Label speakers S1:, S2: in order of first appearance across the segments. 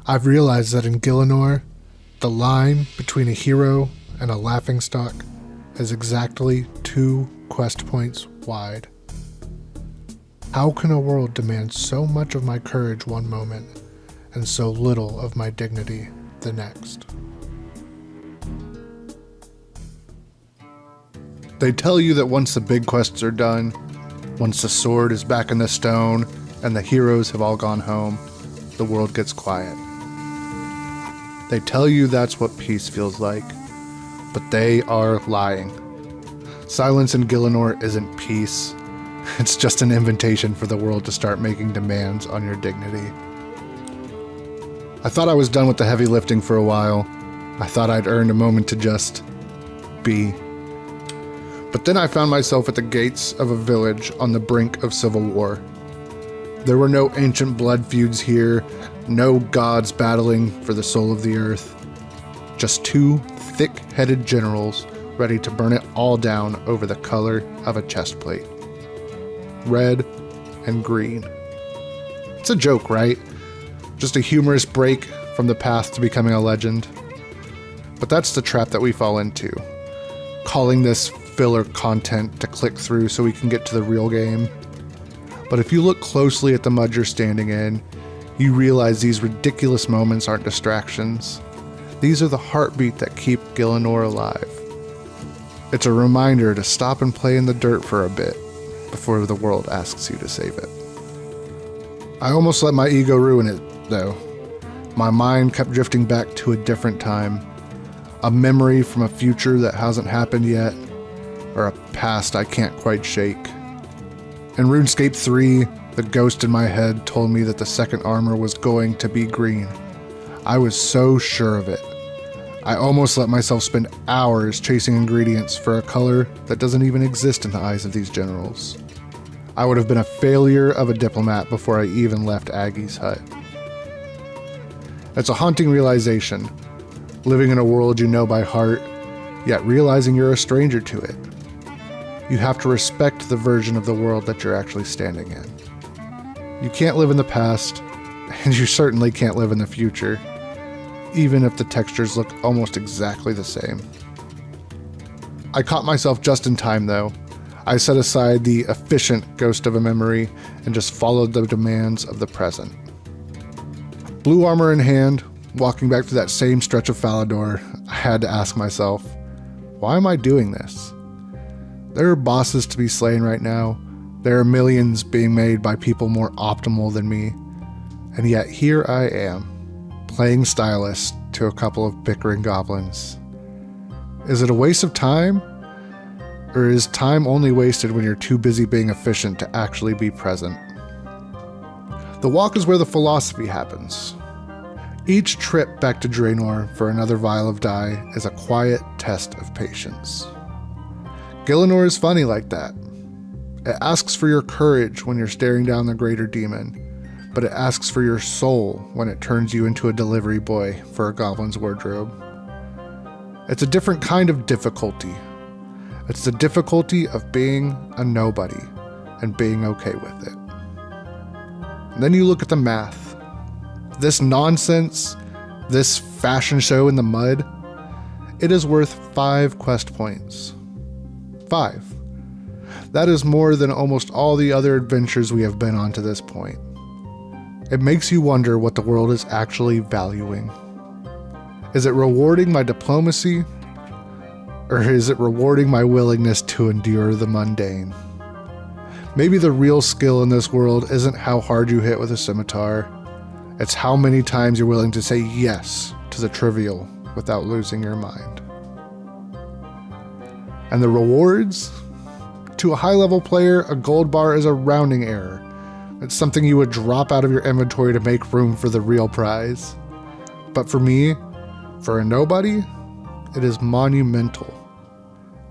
S1: I've realized that in Gielinor, the line between a hero and a laughingstock is exactly 2 quest points wide. How can a world demand so much of my courage one moment and so little of my dignity the next? They tell you that once the big quests are done, once the sword is back in the stone and the heroes have all gone home, the world gets quiet. They tell you that's what peace feels like, but they are lying. Silence in Gielinor isn't peace. It's just an invitation for the world to start making demands on your dignity. I thought I was done with the heavy lifting for a while. I thought I'd earned a moment to just be. But then I found myself at the gates of a village on the brink of civil war. There were no ancient blood feuds here, no gods battling for the soul of the earth. Just 2 thick-headed generals ready to burn it all down over the color of a chest plate. Red and green. It's a joke, right? Just a humorous break from the path to becoming a legend. But that's the trap that we fall into, calling this filler content to click through so we can get to the real game. But if you look closely at the mud you're standing in, you realize these ridiculous moments aren't distractions. These are the heartbeat that keep Gielinor alive. It's a reminder to stop and play in the dirt for a bit before the world asks you to save it. I almost let my ego ruin it, though. My mind kept drifting back to a different time, a memory from a future that hasn't happened yet, or a past I can't quite shake. In RuneScape 3, the ghost in my head told me that the second armor was going to be green. I was so sure of it. I almost let myself spend hours chasing ingredients for a color that doesn't even exist in the eyes of these generals. I would have been a failure of a diplomat before I even left Aggie's hut. It's a haunting realization, living in a world you know by heart, yet realizing you're a stranger to it. You have to respect the version of the world that you're actually standing in. You can't live in the past, and you certainly can't live in the future, even if the textures look almost exactly the same. I caught myself just in time, though. I set aside the efficient ghost of a memory and just followed the demands of the present. Blue armor in hand, walking back to that same stretch of Falador, I had to ask myself, why am I doing this? There are bosses to be slain right now. There are millions being made by people more optimal than me. And yet here I am, playing stylist to a couple of bickering goblins. Is it a waste of time? Or is time only wasted when you're too busy being efficient to actually be present? The walk is where the philosophy happens. Each trip back to Draynor for another vial of dye is a quiet test of patience. Gielinor is funny like that. It asks for your courage when you're staring down the greater demon, but it asks for your soul when it turns you into a delivery boy for a goblin's wardrobe. It's a different kind of difficulty. It's the difficulty of being a nobody and being okay with it. And then you look at the math. This nonsense, this fashion show in the mud, it is worth 5 quest points. 5. That is more than almost all the other adventures we have been on to this point. It makes you wonder what the world is actually valuing. Is it rewarding my diplomacy? Or is it rewarding my willingness to endure the mundane? Maybe the real skill in this world isn't how hard you hit with a scimitar. It's how many times you're willing to say yes to the trivial without losing your mind. And the rewards? To a high-level player, a gold bar is a rounding error. It's something you would drop out of your inventory to make room for the real prize. But for me, for a nobody, it is monumental.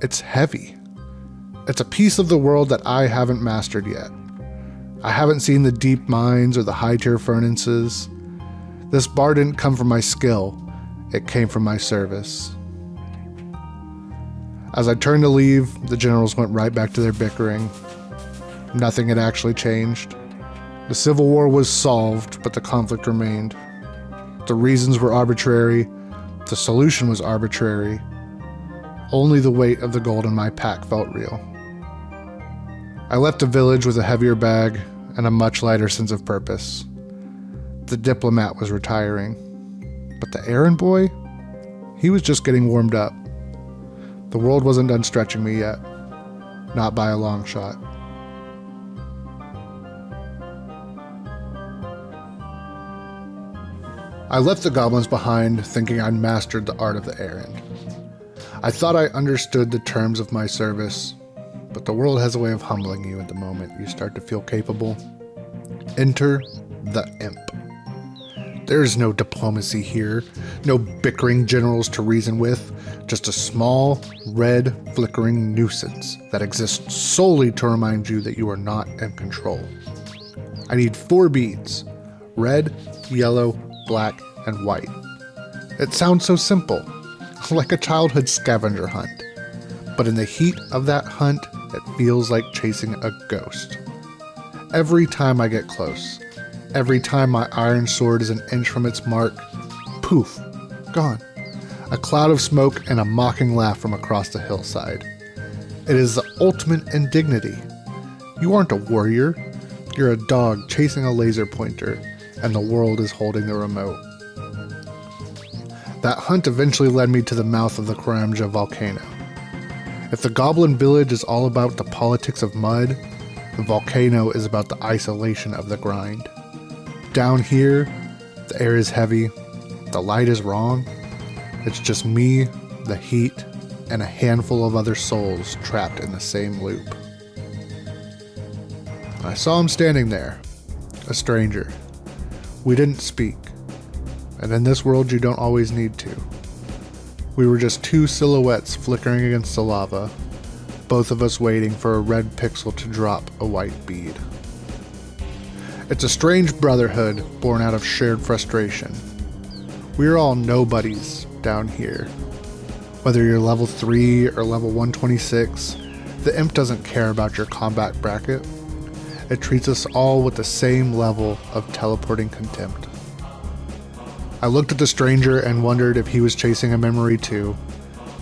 S1: It's heavy. It's a piece of the world that I haven't mastered yet. I haven't seen the deep mines or the high-tier furnaces. This bar didn't come from my skill. It came from my service. As I turned to leave, the generals went right back to their bickering. Nothing had actually changed. The Civil War was solved, but the conflict remained. The reasons were arbitrary. The solution was arbitrary. Only the weight of the gold in my pack felt real. I left the village with a heavier bag and a much lighter sense of purpose. The diplomat was retiring, but the errand boy, he was just getting warmed up. The world wasn't done stretching me yet, not by a long shot. I left the goblins behind, thinking I'd mastered the art of the errand. I thought I understood the terms of my service, but the world has a way of humbling you at the moment you start to feel capable. Enter the imp. There's no diplomacy here, no bickering generals to reason with, just a small, red, flickering nuisance that exists solely to remind you that you are not in control. I need 4 beads: red, yellow, black, and white. It sounds so simple, like a childhood scavenger hunt. But in the heat of that hunt, it feels like chasing a ghost. Every time I get close, every time my iron sword is an inch from its mark, poof, gone. A cloud of smoke and a mocking laugh from across the hillside. It is the ultimate indignity. You aren't a warrior. You're a dog chasing a laser pointer, and the world is holding the remote. That hunt eventually led me to the mouth of the Karamja volcano. If the goblin village is all about the politics of mud, the volcano is about the isolation of the grind. Down here, the air is heavy, the light is wrong. It's just me, the heat, and a handful of other souls trapped in the same loop. I saw him standing there, a stranger. We didn't speak, and in this world you don't always need to. We were just 2 silhouettes flickering against the lava, both of us waiting for a red pixel to drop a white bead. It's a strange brotherhood born out of shared frustration. We're all nobodies down here. Whether you're level 3 or level 126, the imp doesn't care about your combat bracket. It treats us all with the same level of teleporting contempt. I looked at the stranger and wondered if he was chasing a memory too,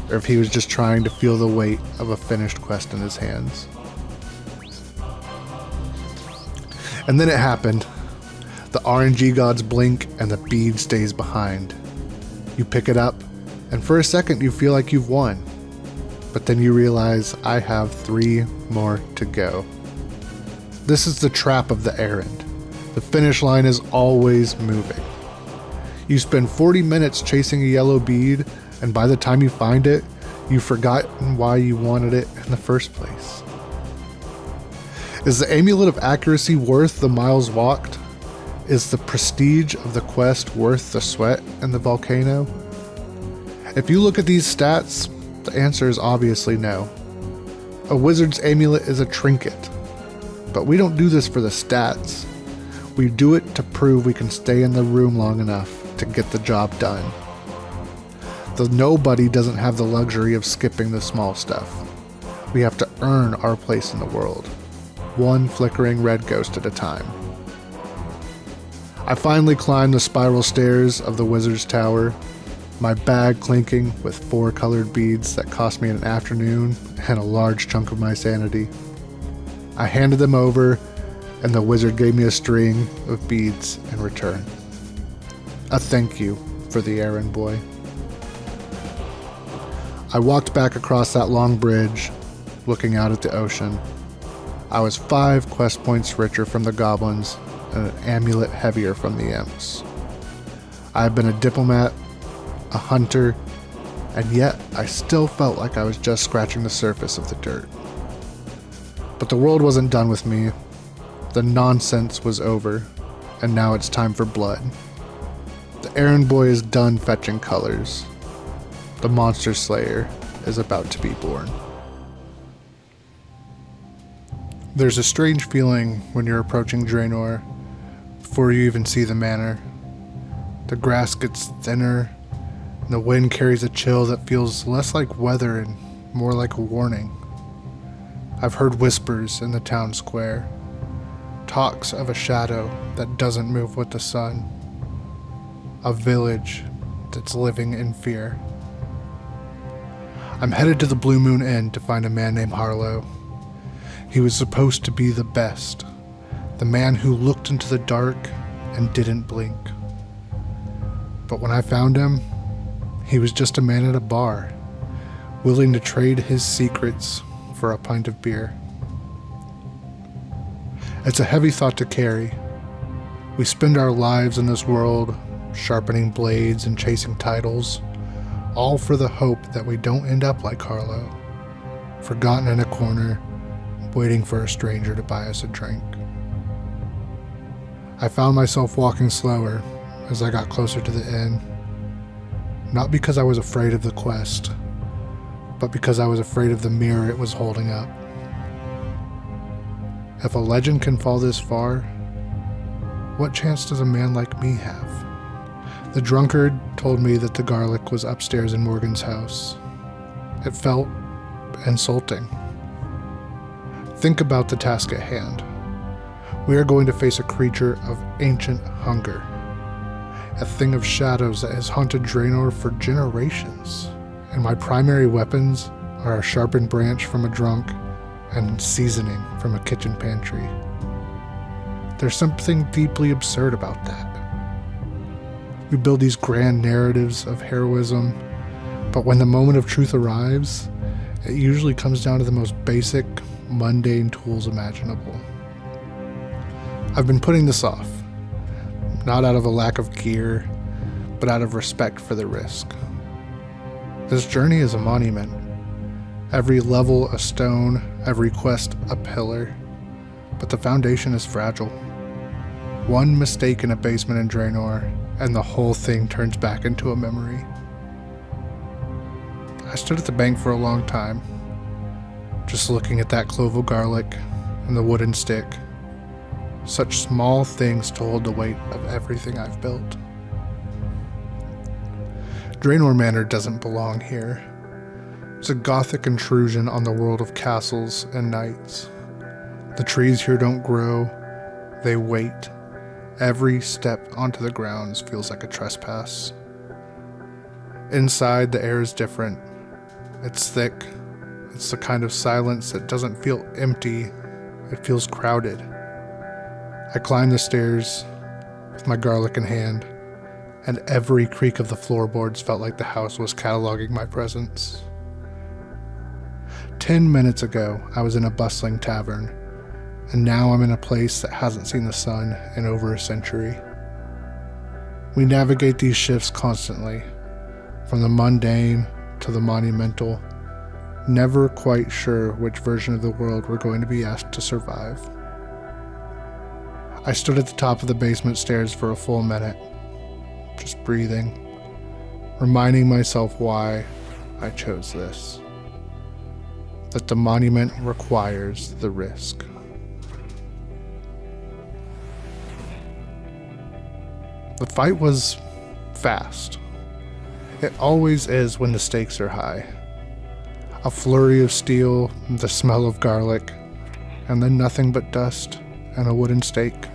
S1: or if he was just trying to feel the weight of a finished quest in his hands. And then it happened. The RNG gods blink and the bead stays behind. You pick it up, and for a second you feel like you've won. But then you realize I have 3 more to go. This is the trap of the errand. The finish line is always moving. You spend 40 minutes chasing a yellow bead, and by the time you find it, you've forgotten why you wanted it in the first place. Is the amulet of accuracy worth the miles walked? Is the prestige of the quest worth the sweat in the volcano? If you look at these stats, the answer is obviously no. A wizard's amulet is a trinket, but we don't do this for the stats. We do it to prove we can stay in the room long enough to get the job done. The nobody doesn't have the luxury of skipping the small stuff. We have to earn our place in the world, one flickering red ghost at a time. I finally climbed the spiral stairs of the wizard's tower, my bag clinking with 4 colored beads that cost me an afternoon and a large chunk of my sanity. I handed them over, and the wizard gave me a string of beads in return. A thank you for the errand boy. I walked back across that long bridge, looking out at the ocean. I was 5 quest points richer from the goblins and an amulet heavier from the imps. I had been a diplomat, a hunter, and yet I still felt like I was just scratching the surface of the dirt. But the world wasn't done with me. The nonsense was over, and now it's time for blood. The errand boy is done fetching colors. The monster slayer is about to be born. There's a strange feeling when you're approaching Draynor before you even see the manor. The grass gets thinner, and the wind carries a chill that feels less like weather and more like a warning. I've heard whispers in the town square, talks of a shadow that doesn't move with the sun. a village that's living in fear. I'm headed to the Blue Moon Inn to find a man named Harlow. He was supposed to be the best, the man who looked into the dark and didn't blink. But when I found him, he was just a man at a bar, willing to trade his secrets for a pint of beer. It's a heavy thought to carry. We spend our lives in this world sharpening blades and chasing titles, all for the hope that we don't end up like Harlow, forgotten in a corner, waiting for a stranger to buy us a drink. I found myself walking slower as I got closer to the inn, not because I was afraid of the quest, but because I was afraid of the mirror it was holding up. If a legend can fall this far, what chance does a man like me have? The drunkard told me that the garlic was upstairs in Morgan's house. It felt insulting. Think about the task at hand. We are going to face a creature of ancient hunger, a thing of shadows that has haunted Draynor for generations, and my primary weapons are a sharpened branch from a drunk and seasoning from a kitchen pantry. There's something deeply absurd about that. We build these grand narratives of heroism, but when the moment of truth arrives, it usually comes down to the most basic, mundane tools imaginable. I've been putting this off, not out of a lack of gear, but out of respect for the risk. This journey is a monument. Every level a stone, every quest a pillar, but the foundation is fragile. One mistake in a basement in Draynor, and the whole thing turns back into a memory. I stood at the bank for a long time, just looking at that clove of garlic and the wooden stick. Such small things to hold the weight of everything I've built. Draynor Manor doesn't belong here. It's a gothic intrusion on the world of castles and knights. The trees here don't grow, they wait. Every step onto the grounds feels like a trespass. Inside, the air is different. It's thick. It's the kind of silence that doesn't feel empty, it feels crowded. I climbed the stairs with my garlic in hand, and every creak of the floorboards felt like the house was cataloging my presence. 10 minutes ago, I was in a bustling tavern, and now I'm in a place that hasn't seen the sun in over a century. We navigate these shifts constantly, from the mundane to the monumental, never quite sure which version of the world we're going to be asked to survive. I stood at the top of the basement stairs for a full minute, just breathing, reminding myself why I chose this. That the monument requires the risk. The fight was fast. It always is when the stakes are high. A flurry of steel, the smell of garlic, and then nothing but dust and a wooden stake.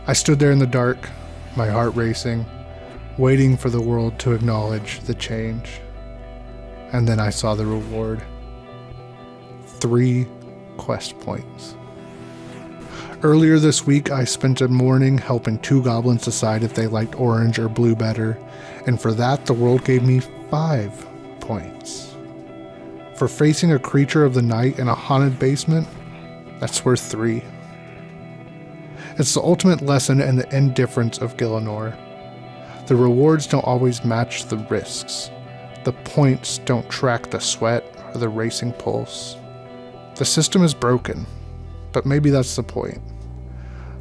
S1: I stood there in the dark, my heart racing, waiting for the world to acknowledge the change. And then I saw the reward. 3 quest points. Earlier this week, I spent a morning helping 2 goblins decide if they liked orange or blue better, and for that, the world gave me 5 points. For facing a creature of the night in a haunted basement, that's worth 3. It's the ultimate lesson in the indifference of Gielinor. The rewards don't always match the risks. The points don't track the sweat or the racing pulse. The system is broken, but maybe that's the point.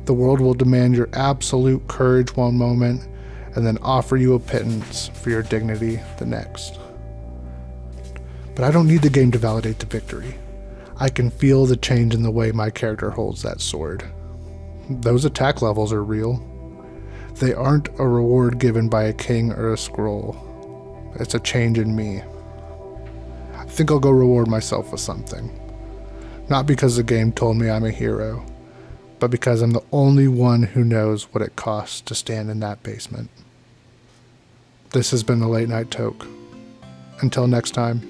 S1: The world will demand your absolute courage one moment and then offer you a pittance for your dignity the next. But I don't need the game to validate the victory. I can feel the change in the way my character holds that sword. Those attack levels are real. They aren't a reward given by a king or a scroll. It's a change in me. I think I'll go reward myself with something. Not because the game told me I'm a hero, but because I'm the only one who knows what it costs to stand in that basement. This has been the Late Night Toke. Until next time,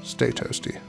S1: stay toasty.